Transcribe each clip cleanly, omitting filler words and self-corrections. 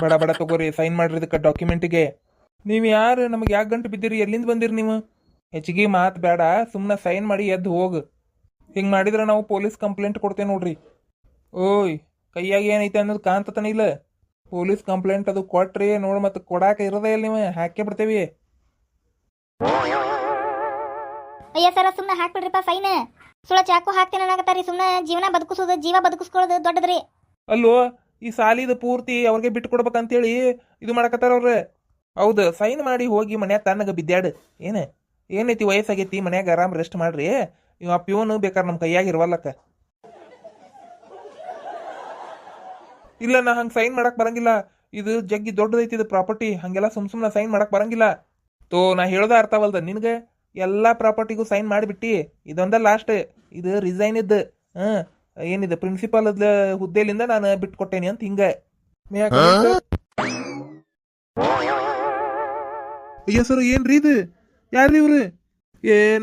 ಬಡ ಬಡ ತಗೋರಿ ಸೈನ್ ಮಾಡ್ರಿ ಇದಕ್ಕೆ ಡಾಕ್ಯುಮೆಂಟಿಗೆ. ನೀವು ಯಾರು ನಮಗೆ ಯಾಕೆ ಗಂಟು ಬಿದ್ದಿರಿ? ಎಲ್ಲಿಂದ ಬಂದಿರಿ ನೀವು? ಹೆಚ್ಚಿಗೆ ಮಾತು ಬೇಡ, ಸುಮ್ಮನೆ ಸೈನ್ ಮಾಡಿ ಎದ್ದು ಹೋಗು. ಹಿಂಗೆ ಮಾಡಿದ್ರೆ ನಾವು ಪೊಲೀಸ್ ಕಂಪ್ಲೇಂಟ್ ಕೊಡ್ತೇವೆ ನೋಡ್ರಿ. ಓಯ್, ಕೈಯಾಗ ಏನೈತೆ ಅನ್ನೋದು ಕಾಣ್ತತಾನ ಇಲ್ಲ? ಪೊಲೀಸ್ ಕಂಪ್ಲೇಂಟ್ ಅದು ಕೊಟ್ರಿ ನೋಡಿ, ಮತ್ತೆ ಕೊಡಾಕ ಇರೋದೇ ಇಲ್ಲ, ನೀವು ಹಾಕೇ ಬಿಡ್ತೇವಿ. ಅಯ್ಯ ಸರ ಸುಮ್ಮನೆ ಹಾಕ್ಬಿಡ್ರಿಪ್ಪ ಸೈನ್. ಸುಳ ಚಾಕು ಹಾಕ್ತೇನೆ ಅನ್ನಕತ್ತಾರಿ. ಸುಮ್ಮನೆ ಜೀವನ ಬದುಕಿಸೋದು, ಜೀವ ಬದುಕಿಸ್ಕೊಳ್ಳೋದು ದೊಡ್ಡದ್ರಿ. ಅಲ್ಲೋ, ಈ ಸಾಲಿದ ಪೂರ್ತಿ ಅವ್ರಿಗೆ ಬಿಟ್ಟು ಕೊಡ್ಬೇಕಂತೇಳಿ ಇದು ಮಾಡಕತ್ತಾರ ಅವ್ರೆ. ಹೌದು, ಸೈನ್ ಮಾಡಿ ಹೋಗಿ ಮನ್ಯಾಗ ತಣ್ಣಗ ಬಿದ್ದಾಡು. ಏನೈತಿ ವಯಸ್ಸಾಗೈತಿ, ಮನ್ಯಾಗ ಆರಾಮ್ ರೆಸ್ಟ್ ಮಾಡ್ರಿ. ಇವ ಪ್ಯೂನು ಬೇಕಾದ್ರೆ ನಮ್ಮ ಕೈಯಾಗ ಇರುವಲ್ಲಕ್ಕ. ಇಲ್ಲ, ನಾ ಹಂಗೆ ಸೈನ್ ಮಾಡಕ್ ಬರಂಗಿಲ್ಲ. ಇದು ಜಗ್ಗಿ ದೊಡ್ಡದೈತಿ, ಇದು ಪ್ರಾಪರ್ಟಿ. ಹಂಗೆಲ್ಲ ಸುಮ್ಮನೆ ಸೈನ್ ಮಾಡಕ್ ಬರಂಗಿಲ್ಲ. ತೋ ನಾ ಹೇಳೋದ ಅರ್ಥವಲ್ದ ನಿನ್ಗೆ? ಎಲ್ಲಾ ಪ್ರಾಪರ್ಟಿಗೂ ಸೈನ್ ಮಾಡಿಬಿಟ್ಟಿ. ಇದೊಂದ ಲಾಸ್ಟ್. ಇದು ರಿಸೈನ್ ಇದ್ದು. ಏನಿದೆ ಪ್ರಿನ್ಸಿಪಾಲ್ ಹುದ್ದೆಲಿಂದ ನಾನು ಬಿಟ್ಕೊಟ್ಟೇನಿ ಅಂತ ಹಿಂಗ. ಅಯ್ಯ ಸರ್, ಏನ್ರಿ ಇದು? ಯಾರ್ರಿ ಇವ್ರು?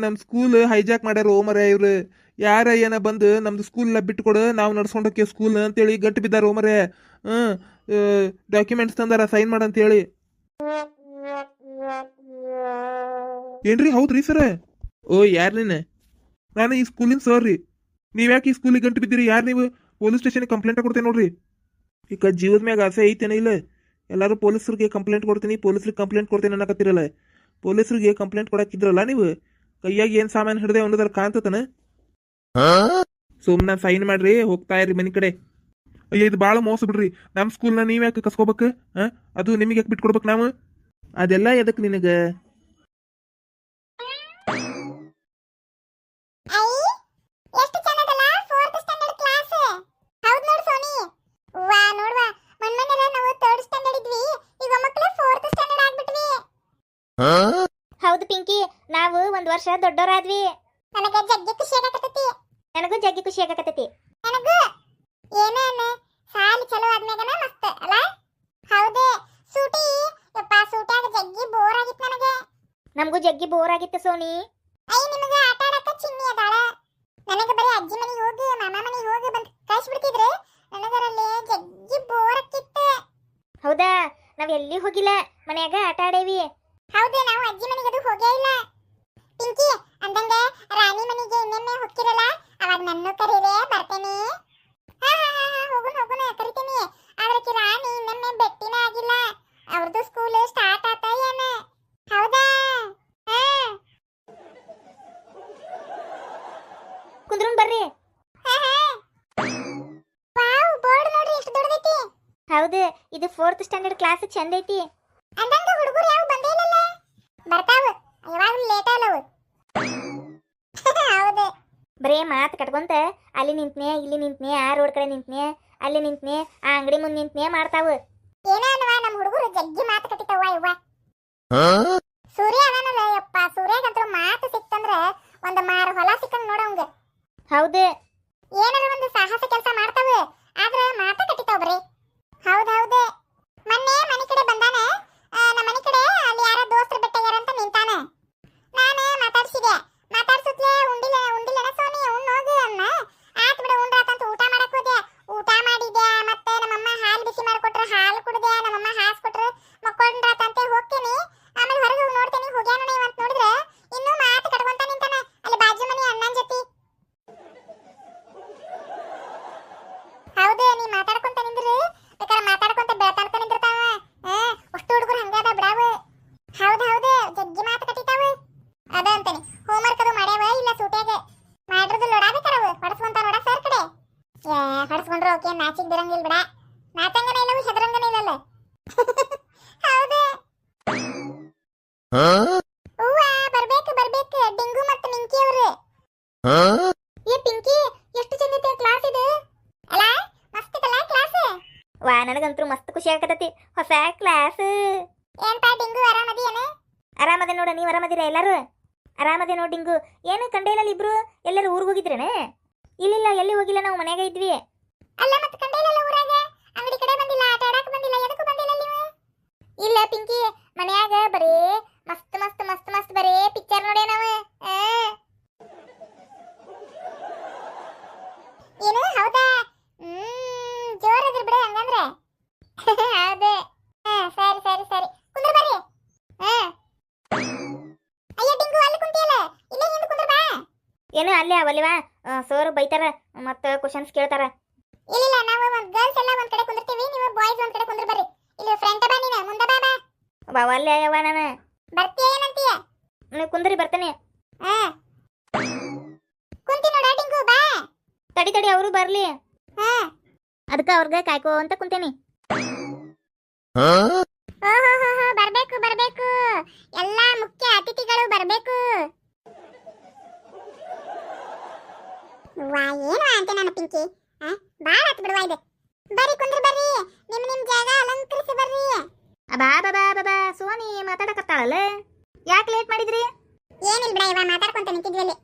ನಮ್ ಸ್ಕೂಲ್ ಹೈಜಾಕ್ ಮಾಡ್ಯಾರ ಓಮರ ಇವ್ರು. ಯಾರ ಏನ ಬಂದು ನಮ್ದು ಸ್ಕೂಲ್ ಬಿಟ್ಕೊಡು, ನಾವು ನಡ್ಸ್ಕೊಂಡೋಕೆ ಸ್ಕೂಲ್ ಅಂತೇಳಿ ಗಟ್ಟಿ ಬಿದ್ದಾರ ಓಮರೇ. ಡಾಕ್ಯುಮೆಂಟ್ಸ್ ತಂದಾರ ಸೈನ್ ಮಾಡಂತೇಳಿ. ಏನ್ರಿ? ಹೌದ್ರಿ ಸರ? ಓ, ಯಾರು ನೀನು? ನಾನು ಈ ಸ್ಕೂಲಿನ ಸರ್ ರೀ. ನೀವ್ಯಾಕೆ ಈ ಸ್ಕೂಲಿಗೆ ಗಂಟು ಬಿದ್ದೀರಿ? ಯಾರು ನೀವು? ಪೊಲೀಸ್ ಸ್ಟೇಷನ್ಗೆ ಕಂಪ್ಲೇಂಟ್ ಕೊಡ್ತೇನೆ ನೋಡ್ರಿ. ಈಗ ಜೀವದ ಮ್ಯಾಗ ಆಸೆ ಐತೇನ ಇಲ್ಲ? ಎಲ್ಲರೂ ಪೊಲೀಸರಿಗೆ ಕಂಪ್ಲೇಂಟ್ ಕೊಡ್ತೀನಿ, ಪೊಲೀಸ್ರಿಗೆ ಕಂಪ್ಲೇಂಟ್ ಕೊಡ್ತೇನೆ ಅನ್ನಕತ್ತಿರಲ್ಲ. ಪೊಲೀಸರಿಗೆ ಕಂಪ್ಲೇಂಟ್ ಕೊಡಕ್ಕಿದ್ರಲ್ಲ ನೀವು? ಕೈಯಾಗ ಏನು ಸಾಮಾನು ಹಿಡ್ದೆ ಅನ್ನೋದ್ರ ಕಾಣ್ತತನ? ಸುಮ್ಮನೆ ಸೈನ್ ಮಾಡ್ರಿ, ಹೋಗ್ತಾ ಇರ್ರಿ ಮನೆ ಕಡೆ. ಅಯ್ಯ, ಇದು ಭಾಳ ಮೋಸ ಬಿಡ್ರಿ. ನಮ್ಮ ಸ್ಕೂಲ್ನ ನೀವ್ಯಾಕೆ ಕಸ್ಕೋಬೇಕು? ಅದು ನಿಮಗೆ ಯಾಕೆ ಬಿಟ್ಕೊಡ್ಬೇಕು ನಾವು? ಅದೆಲ್ಲ ಎದಕ್ಕೆ ನಿನಗೆ? ಹೌದು ಪಿಂಕಿ, ನಾವು ಒಂದ್ ವರ್ಷ ದೊಡ್ಡವರಾದ್ವಿ. ನನಗೂ ಜಗ್ಗಿ ಖುಷಿ ಆಗಕತ್ತೈತಿ. ನನಗೂ ಏನೇನ ಸಾಲಿ ಚಲೋ ಆದ್ಮೇಗನ ಮಸ್ತ್ ಅಲ್ಲ? ಹೌದು. ಸೂಟಿ ಯಪ್ಪ, ಸೂಟ್ಯಾಗ ಜಗ್ಗಿ ಬೋರ್ ಆಗಿತ್ತು ನನಗೆ. ನಮಗೂ ಜಗ್ಗಿ ಬೋರ್ ಆಗಿತ್ತು ಸೋನಿ. ನಿಮಗೆ ಆಟ ಆಡಕ ಚಿನ್ನಿ ಅದಾಳ. ನನಗೆ ಬರೀ ಅಜ್ಜಿ ಮನೆಗೆ ಹೋಗಿ ಮಾಮ ಮನೆಗೆ ಹೋಗಿ ಬಂದು ಕಳಿಸ್ಬಿಡ್ತಿದ್ರು. ನನಗರಲ್ಲಿ ಜಗ್ಗಿ ಬೋರ್ ಆಗಿತ್ತು. ಹೌದಾ? ನಾವ್ ಎಲ್ಲಿ ಹೋಗಿಲ್ಲ, ಮನ್ಯಾಗ ಆಟ ಆಡೇವಿ. ಹೌದು, ನಾವು ಅಜ್ಜಿ ಮನೆಗೆ ಅದು ಹೋಗೇ ಇಲ್ಲ. ಪಿಂಕಿ ಅಂದಂಗ ರಾಣಿ ಮನೆಗೆ ಇನ್ನೊಮ್ಮೆ ಹೋಗ್ತಿರಲ್ಲ, ಅವಾಗ ನನ್ನ ಕರೀರೆ, ಬರ್ತೇನೆ. ಹೋಗುನ ಕರಿತೀನಿ. ಆದ್ರೆ ರಾಣಿ ಇನ್ನೊಮ್ಮೆ ಭೇಟಿನ ಆಗಿಲ್ಲ. ಅವ್ರದ್ದು ಸ್ಕೂಲ್ ಸ್ಟಾರ್ಟ್ ಆತ ಏನ? ಹೌದಾ? ಕುಂದ್ರನ್ ಬರ್ರಿ. ವಾವ್, ಬೋರ್ಡ್ ನೋಡ್ರಿ ಎಷ್ಟು ದೊಡ್ಡದೈತಿ. ಹೌದು, ಇದು 4th ಸ್ಟ್ಯಾಂಡರ್ಡ್ ಕ್ಲಾಸ್. ಚಂದ ಐತಿ. ಅಂದಂಗ ಹುಡುಗರು ಯಾವ ಬಂದೇ ಇಲ್ಲ. ಬರ್ತಾವ, ಯಾವಾಗಲೂ ಲೇಟ್ ಅಲ್ಲವು. ಹೌದು, ಬರೇ ಮಾತು ಕಟ್ಕೊಂತ ಅಲ್ಲಿ ನಿಂತ್ನೆ, ಇಲ್ಲಿ ನಿಂತ್ನೆ, ಆ ರೋಡ್ ಕಡೆ ನಿಂತ್ನೆ, ಅಲ್ಲಿ ನಿಂತ್ನೆ, ಆ ಅಂಗಡಿ ಮುಂದೆ ನಿಂತ್ನೆ ಮಾಡ್ತಾವ. ಏನೇನವ ನಮ್ಮ ಹುಡುಗರು ಜಗ್ಗಿ ಮಾತು ಕಟ್ಟಿತಾವ. ಇವ್ವ ಸೂರ್ಯ ಅದಾನಲ್ಲ ಯಪ್ಪ, ಸೂರ್ಯಗಂತೂ ಮಾತು ಸಿಕ್ತಂದ್ರ ಒಂದು ಮಾರು ಹೊಲ ಸಿಕ್ಕಂಗ್ ನೋಡವಂಗ. ಹೌದು, ಏನಾರ ಒಂದು ಸಾಹಸ ಕೆಲಸ ಮಾಡ್ತಾವ, ಆದ್ರ ಮಾತು ಕಟ್ಟಿತಾವ ಬರೀ. ಹೌದೌದು. ಮೊನ್ನೆ ಮನೆ ಕಡೆ ಬಂದಾನ, ನಮ್ಮ ಮನೆ ಕಡೆ ಅಲ್ಲಿ ಯಾರ ದೋಸ್ತರು ಬೆಟ್ಟಾಗ್ಯಾರಂತ ನಿಂತಾನ. ನಾನು ಮಾತಾಡ್ಸುತ್ತಲೇ ಉಂಡಿಲ್ಲನ ಸೋನಿ, ಉಣ್ಣೋಗಿ ಅನ್ನ. ಆತ್ ಬಿಡ, ಉಂಡ್ರಾತಂತ ಊಟ ಮಾಡಕ್ ಹೋದೆ. ಊಟ ಮಾಡಿದ್ಯಾ, ಮತ್ತೆ ನಮ್ಮಮ್ಮ ಹಾಲು ಬಿಸಿ ಮಾಡಿಕೊಟ್ರ ಹಾಲು ಕುಡ್ದೆ, ನಮ್ಮಮ್ಮ ಹಾಸ್ ಕೊಟ್ರು ಮಕ್ಕೊಂಡ್ರಾತಂತೆ ಹೋಗ್ತೀನಿ. ಆಮೇಲೆ ಹೊರಗೆ ಹೋಗಿ ನೋಡ್ತೇನೆ ಹೋಗ್ಯಾನ ನೀವು ಅಂತ ನೋಡಿದ್ರೆ ಇನ್ನೂ ಮಾತು ಕಟ್ಕೊಂತ ನಿಂತಾನ ಅಲ್ಲಿ ಬಾಜು ಮನಿ ಅಣ್ಣನ ಜೊತೆ. ಹೌದು, ನೀ ಮಾತಾಡ್ಕೊಂತ ನಿಂದ್ರಿ, ಬೇಕಾದ್ರೆ ಮಾತಾಡ್ಕೊಂತ ಬೆಳತಾಡ್ತ ನಿಂದಿರ್ತಾವ. ಅಷ್ಟು ಹುಡುಗರು ಹಂಗಾದ ಬಿಡಾವು. ಹೌದು, ಜಗ್ಗಿ ಮಾತು ಕಟ್ಟಿತಾವ. ಅದ ಅಂತಾನೆ ಹೋಮ್ವರ್ಕ್ ಅದು ಮಾಡ್ಯಾವ ಇಲ್ಲ ಸೂಟ್ಯಾಗ ಮಾಡ್ರದು ಲೋಡಾಬೇಕಾರವು ಹೊಡ್ಸ್ಕೊಂತ ನೋಡ ಸರ್ ಕಡೆ. ಹೊಡ್ಸ್ಕೊಂಡ್ರು ಓಕೆ, ನಾಚಿಕ್ ಬಿರಂಗಿಲ್ಲ ಬಿಡ. ನಾಚಂಗನ ಇಲ್ಲವು, ಹೆದರಂಗನ ಇಲ್ಲಲ್ಲ. ಹೌದು. ಹೂವ ಬರ್ಬೇಕು ಡಿಂಗು ಮತ್ತು ಮಿಂಕಿ ಅವರು. ಏ ಪಿಂಕಿ, ಎಷ್ಟು ಚಂದ ಕ್ಲಾಸ್ ಇದು ಅಲ್ಲ? ಮಸ್ತ್ ಐತಲ್ಲ ಕ್ಲಾಸ್? ವಾ, ನನಗಂತೂ ಮಸ್ತ್ ಖುಷಿ ಆಗಕತ್ತೈತಿ. ಹೊಸ ಕ್ಲಾಸ್. ಏನ್ಪಾ ಡಿಂಗು, ಆರಾಮದಿಯೇನ? ಆರಾಮದೆ ನೋಡ, ನೀವು ಆರಾಮದಿರ? ಎಲ್ಲರೂ ಆರಾಮದೆ ನೋಡಿ. ಡಿಂಗು, ಏನು ಕಂಡೇ ಇಲ್ಲ ಇಬ್ರು? ಎಲ್ಲರೂ ಊರಿಗೆ ಹೋಗಿದ್ರೇನೆ? ಇಲ್ಲ, ಎಲ್ಲಿ ಹೋಗಿಲ್ಲ, ನಾವು ಮನ್ಯಾಗ ಇದ್ವಿ. ಅಲ್ಲ, ಮತ್ತೆ ಕಂಡೇ ಇಲ್ಲ ಊರಾಗ? ಅಂಗಡಿ ಕಡೆ ಬಂದಿಲ್ಲ, ಆಟ ಆಡಕ್ ಬಂದಿಲ್ಲ, ಎದಕ್ಕೂ ಬಂದಿಲ್ಲ ನೀವು? ಇಲ್ಲ ಪಿಂಕಿ, ಮನ್ಯಾಗ ಬರೇ ಮಸ್ತ್ ಬರೇ ಪಿಕ್ಚರ್ ನೋಡೇ ನಾವು. ಏನು? ಹೌದಾ? ಜೋರದ್ರಿ ಬಿಡ ಹಂಗಂದ್ರೆ. ಹೌದೇ. ಅಲ್ಲೇ ಅವಲ್ಲಿವಾ ಸರ್ ಬೈತಾರ ಮತ್ತ ಕ್ವಶನ್ಸ್ ಕೇಳ್ತಾರ. ಇಲ್ಲ ನಾವು ಗರ್ಲ್ಸ್ ಎಲ್ಲ ಒಂದ್ ಕಡೆ ಕುಂದಿರ್ತೀವಿ, ನೀವು ಬಾಯ್ಸ್ ಒಂದ್ ಕಡೆ ಕುಂದ್ರ ಬರ್ರಿ. ಇಲ್ಲಿ ಫ್ರಂಟ್ ಬಾ, ನೀನು ಮುಂದೆ ಬಾ. ಬಾ ಅಲ್ಲೇ ಯವ್ವ, ನಾನು ಬರ್ತೀಯ ಏನಂತೀಯ? ನೀವು ಕುಂದ್ರಿ ಬರ್ತೇನೆ. ಕುಂತಿ ನೋಡ ಟಿಂಕು, ಬಾ. ತಡಿ ಅವರು ಬರ್ಲಿ. ಅದಕ್ಕೆ ಅವ್ರಿಗೆ ಕಾಯ್ಕೋ ಅಂತ ಕುಂತೇನಿ. ಬರ್ಬೇಕು ಎಲ್ಲಾ ಮುಖ್ಯ ಅತಿಥಿಗಳು ಬರ್ಬೇಕು. ವಾ ಏನು ಅಂತ ನನ್ನ ಪಿಂಕಿ, ಬಾಳ ಹತ್ತು ಬಿಡುವ ಇದು. ಬರ್ರಿ ಕುಂದ್ರಿ ಬರ್ರಿ, ನಿಮ್ ಜಾಗ ಅಲಂಕರಿಸಿ ಬರ್ರಿ. ಬಾ ಸೋನಿ ಮಾತಾಡಕತ್ತಾಳಲ್ಲ, ಯಾಕೆ ಲೇಟ್ ಮಾಡಿದ್ರಿ? ಏನಿಲ್ಲ ಬಿಡ ಇವ, ಮಾತಾಡ್ಕೊಂತ ನಿಂತಿದ್ವಿ ಅಲ್ಲಿ.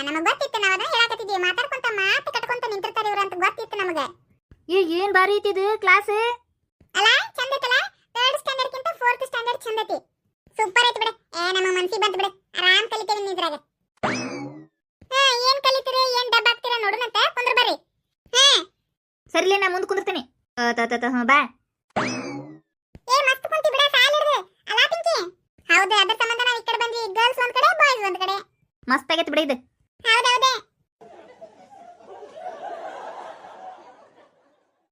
ನಮಗ್ ಗೊತ್ತಿತ್ತು, ನಾವು ಅದನ್ನ ಹೇಳಕತ್ತಿದ್ವಿ. ಮಾತಾಡ್ಕೊಂತ ಮಾತು ಕಟ್ಕೊಂತ ನಿಂತಿರ್ತಾರೆ ಇವ್ರು ಅಂತ ಗೊತ್ತಿತ್ತು ನಮಗೆ. ಏನ್ ಬಾರಿ ಐತಿದು ಕ್ಲಾಸ್ ಅಲ್ಲ, ಚಂದ ಐತಲ್ಲ. 3rd ಸ್ಟ್ಯಾಂಡರ್ಡ್ ಕಿಂತ 4th ಸ್ಟ್ಯಾಂಡರ್ಡ್ ಚಂದ ಐತಿ. ಸೂಪರ್ ಐತಿ ಬಿಡ. ನಮ್ಮ ಮನ್ಸಿಗೆ ಬಂತು ಬಿಡ, ಆರಾಮ್ ಕಲಿತೇವೆ ನಿದ್ರಾಗ. ಏನ್ ಕಲಿತೀರಿ, ಏನ್ ಡಬ್ಬ ಆಗ್ತೀರಾ ನೋಡುನಂತ. ಕುಂದ್ರ ಬರ್ರಿ. ಸರಿಲೇ, ನಾ ಮುಂದೆ ಕುಂದಿರ್ತೀನಿ. ಬಾ. ಮಸ್ತ್ ಕುಂತಿ ಬಿಡ, ಸಾಲಿಡ್ರಿ ಅಲ್ಲ ಪಿಂಕಿ. ಹೌದು, ಅದ್ರ ಸಂಬಂಧ ನಾವು ಈ ಕಡೆ ಬಂದ್ವಿ. ಗರ್ಲ್ಸ್ ಒಂದ್ ಕಡೆ, ಬಾಯ್ಸ್ ಒಂದ್ ಕಡೆ. ಮಸ್ತ್ ಆಗೈತಿ ಬಿಡ ಇದು. ಹೌದಾ,